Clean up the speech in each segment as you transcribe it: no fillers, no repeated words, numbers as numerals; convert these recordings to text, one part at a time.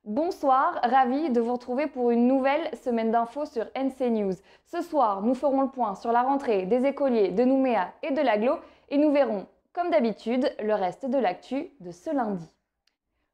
Bonsoir, ravi de vous retrouver pour une nouvelle semaine d'infos sur NC News. Ce soir, nous ferons le point sur la rentrée des écoliers de Nouméa et de l'Agglo et nous verrons, comme d'habitude, le reste de l'actu de ce lundi.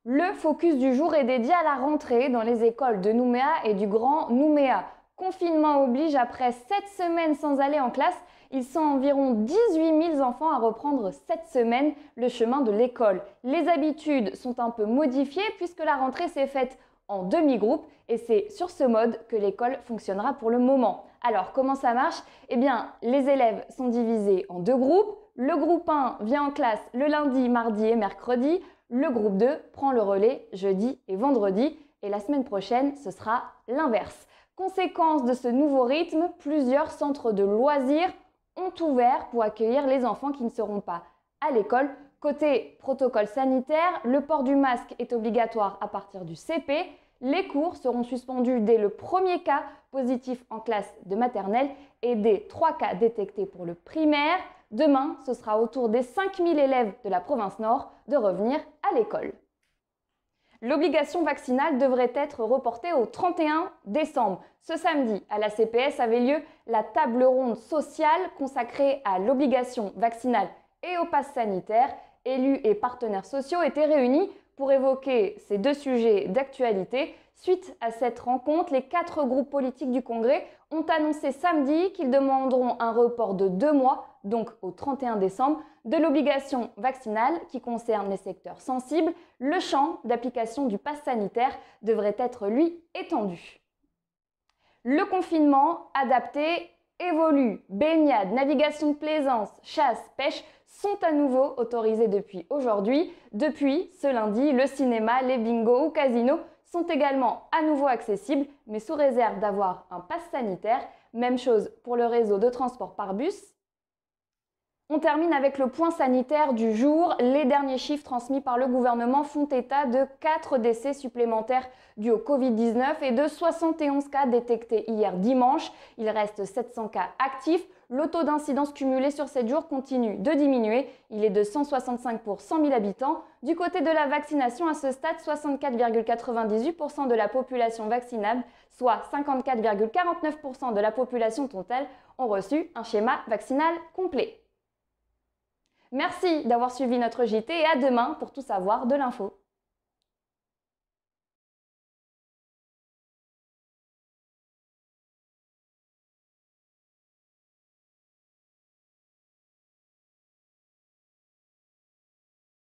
Le focus du jour est dédié à la rentrée dans les écoles de Nouméa et du Grand Nouméa. Confinement oblige, après 7 semaines sans aller en classe, ils sont environ 18 000 enfants à reprendre cette semaine le chemin de l'école. Les habitudes sont un peu modifiées puisque la rentrée s'est faite en demi-groupe et c'est sur ce mode que l'école fonctionnera pour le moment. Alors comment ça marche? Eh bien, les élèves sont divisés en deux groupes. Le groupe 1 vient en classe le lundi, mardi et mercredi. Le groupe 2 prend le relais jeudi et vendredi. Et la semaine prochaine, ce sera l'inverse. Conséquence de ce nouveau rythme, plusieurs centres de loisirs ont ouvert pour accueillir les enfants qui ne seront pas à l'école. Côté protocole sanitaire, le port du masque est obligatoire à partir du CP. Les cours seront suspendus dès le premier cas positif en classe de maternelle et dès 3 cas détectés pour le primaire. Demain, ce sera au tour des 5000 élèves de la province Nord de revenir à l'école. L'obligation vaccinale devrait être reportée au 31 décembre. Ce samedi, à la CPS avait lieu la table ronde sociale consacrée à l'obligation vaccinale et au pass sanitaire. Élus et partenaires sociaux étaient réunis pour évoquer ces deux sujets d'actualité. Suite à cette rencontre, les 4 groupes politiques du Congrès ont annoncé samedi qu'ils demanderont un report de 2 mois, donc au 31 décembre, de l'obligation vaccinale qui concerne les secteurs sensibles. Le champ d'application du pass sanitaire devrait être, lui, étendu. Le confinement adapté évolue. Baignade, navigation de plaisance, chasse, pêche sont à nouveau autorisés depuis aujourd'hui. Depuis ce lundi, le cinéma, les bingos ou casinos sont également à nouveau accessibles, mais sous réserve d'avoir un pass sanitaire. Même chose pour le réseau de transport par bus. On termine avec le point sanitaire du jour. Les derniers chiffres transmis par le gouvernement font état de 4 décès supplémentaires dus au Covid-19 et de 71 cas détectés hier dimanche. Il reste 700 cas actifs. Le taux d'incidence cumulé sur 7 jours continue de diminuer. Il est de 165 pour 100 000 habitants. Du côté de la vaccination, à ce stade, 64,98% de la population vaccinable, soit 54,49% de la population totale, ont reçu un schéma vaccinal complet. Merci d'avoir suivi notre JT et à demain pour tout savoir de l'info.